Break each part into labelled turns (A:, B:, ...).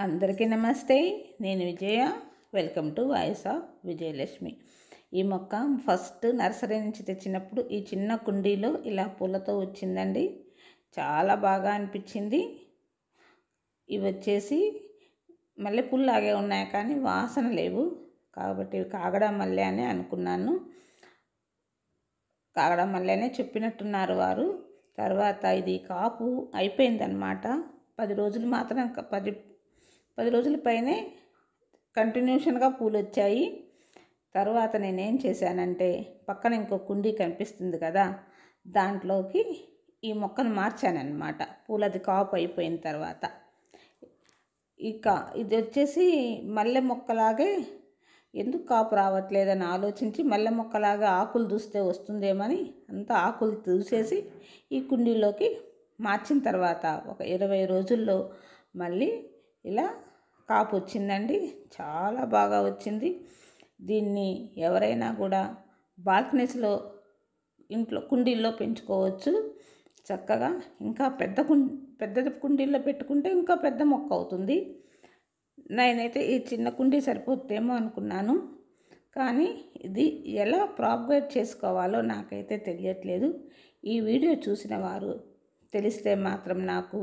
A: అందరికీ నమస్తే. నేను Vijaya. Welcome to voice of Vijayalakshmi. ఈ మొక్క ఫస్ట్ నర్సరీ నుంచి తెచ్చినప్పుడు ఈ చిన్న కుండీలో ఇలా పూలతో వచ్చిందండి. చాలా బాగా అనిపించింది. ఇవి వచ్చేసి మల్లెపూల్లాగే ఉన్నాయి కానీ వాసన లేవు, కాబట్టి కాగడా మల్లె అని అనుకున్నాను. కాగడా మల్లె అనే చెప్పినట్టున్నారు వారు. తర్వాత ఇది కాపు అయిపోయిందనమాట. 10 రోజులు మాత్రం 10 రోజుల పైనే కంటిన్యూషన్గా పూలు వచ్చాయి. తర్వాత నేనేం చేశానంటే, పక్కన ఇంకో కుండీ కనిపిస్తుంది కదా, దాంట్లోకి ఈ మొక్కను మార్చానన్నమాట. పూలది కాపు అయిపోయిన తర్వాత ఇది వచ్చేసి మల్లె మొక్కలాగే ఎందుకు కాపు రావట్లేదని ఆలోచించి మల్లె మొక్కలాగా ఆకులు దూస్తే వస్తుందేమని అంతా ఆకులు దూసేసి ఈ కుండీలోకి మార్చిన తర్వాత ఒక 20 రోజుల్లో మళ్ళీ ఇలా కాపు వచ్చిందండి. చాలా బాగా వచ్చింది. దీన్ని ఎవరైనా కూడా బాల్కనీస్లో, ఇంట్లో కుండీల్లో పెంచుకోవచ్చు చక్కగా. ఇంకా పెద్ద కుండీల్లో పెట్టుకుంటే ఇంకా పెద్ద మొక్క అవుతుంది. నేనైతే ఈ చిన్న కుండీ సరిపోతుందేమో అనుకున్నాను, కానీ ఇది ఎలా ప్రాపగేట్ చేసుకోవాలో నాకైతే తెలియట్లేదు. ఈ వీడియో చూసిన వారు తెలిస్తే మాత్రం నాకు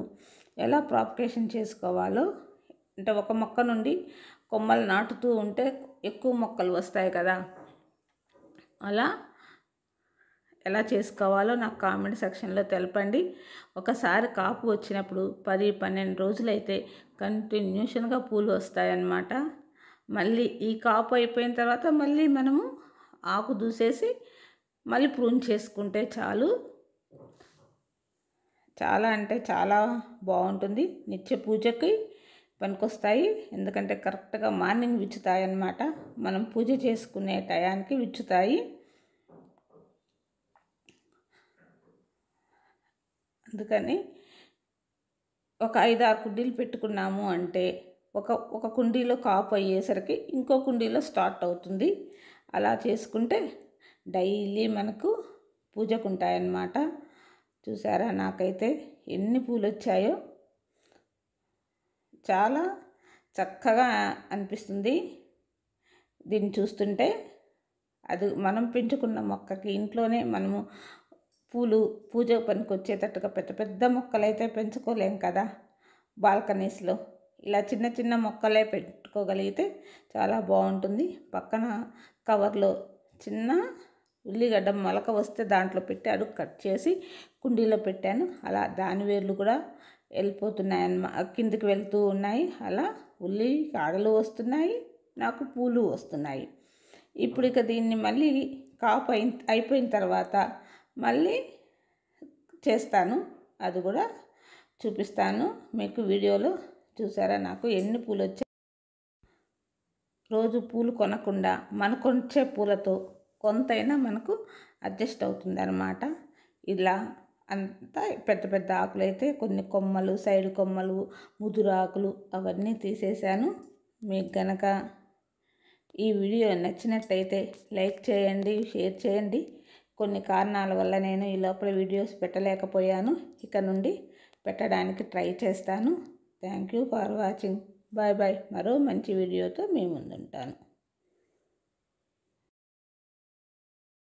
A: ఎలా ప్రాపగేషన్ చేసుకోవాలో, అంటే ఒక మొక్క నుండి కొమ్మలు నాటుతూ ఉంటే ఎక్కువ మొక్కలు వస్తాయి కదా, అలా ఎలా చేసుకోవాలో నాకు కామెంట్ సెక్షన్లో తెలపండి. ఒకసారి కాపు వచ్చినప్పుడు 10-12 రోజులైతే కంటిన్యూషన్గా పూలు వస్తాయన్నమాట. మళ్ళీ ఈ కాపు అయిపోయిన తర్వాత మళ్ళీ మనము ఆకు దూసేసి మళ్ళీ ప్రూన్ చేసుకుంటే చాలు. చాలా అంటే చాలా బాగుంటుంది. నిత్య పూజకి పనికొస్తాయి. ఎందుకంటే కరెక్ట్గా మార్నింగ్ విచ్చుతాయి అన్నమాట. మనం పూజ చేసుకునే టయానికి విచ్చుతాయి. అందుకని ఒక 5-6 కుండీలు పెట్టుకున్నాము అంటే ఒక కుండీలో కాపు అయ్యేసరికి ఇంకో కుండీలో స్టార్ట్ అవుతుంది. అలా చేసుకుంటే డైలీ మనకు పూజకు ఉంటాయన్నమాట. చూసారా, నాకైతే ఎన్ని పూలు వచ్చాయో చాలా చక్కగా అనిపిస్తుంది దీన్ని చూస్తుంటే. అది మనం పెంచుకున్న మొక్కకి ఇంట్లోనే మనము పూజ పనికి వచ్చేటట్టుగా పెద్ద పెద్ద మొక్కలైతే పెంచుకోలేం కదా బాల్కనీస్లో. ఇలా చిన్న చిన్న మొక్కలే పెట్టుకోగలిగితే చాలా బాగుంటుంది. పక్కన కవర్లో చిన్న ఉల్లిగడ్డ మొలక వస్తే దాంట్లో పెట్టి అడుగు కట్ చేసి కుండీలో పెట్టాను. అలా దాని వేర్లు కూడా వెళ్ళిపోతున్నాయి, కిందికి వెళ్తూ ఉన్నాయి. అలా ఉల్లి కాడలు వస్తున్నాయి, నాకు పూలు వస్తున్నాయి. ఇప్పుడు ఇక దీన్ని మళ్ళీ కాపు అయిపోయిన తర్వాత మళ్ళీ చేస్తాను, అది కూడా చూపిస్తాను మీకు వీడియోలో. చూసారా నాకు ఎన్ని పూలు వచ్చాయి. రోజు పూలు కొనకుండా మనకు వచ్చే పూలతో కొంతైనా మనకు అడ్జస్ట్ అవుతుంది అన్నమాట. ఇలా అంతా పెద్ద పెద్ద ఆకులు అయితే కొన్ని కొమ్మలు, సైడ్ కొమ్మలు, ముదురు ఆకులు అవన్నీ తీసేసాను. మీకు గనక ఈ వీడియో నచ్చినట్టయితే లైక్ చేయండి, షేర్ చేయండి. కొన్ని కారణాల వల్ల నేను ఈ లోపల వీడియోస్ పెట్టలేకపోయాను. ఇక నుండి పెట్టడానికి ట్రై చేస్తాను. Thank you for watching. Bye bye. మరో మంచి వీడియోతో మీ ముందుంటాను.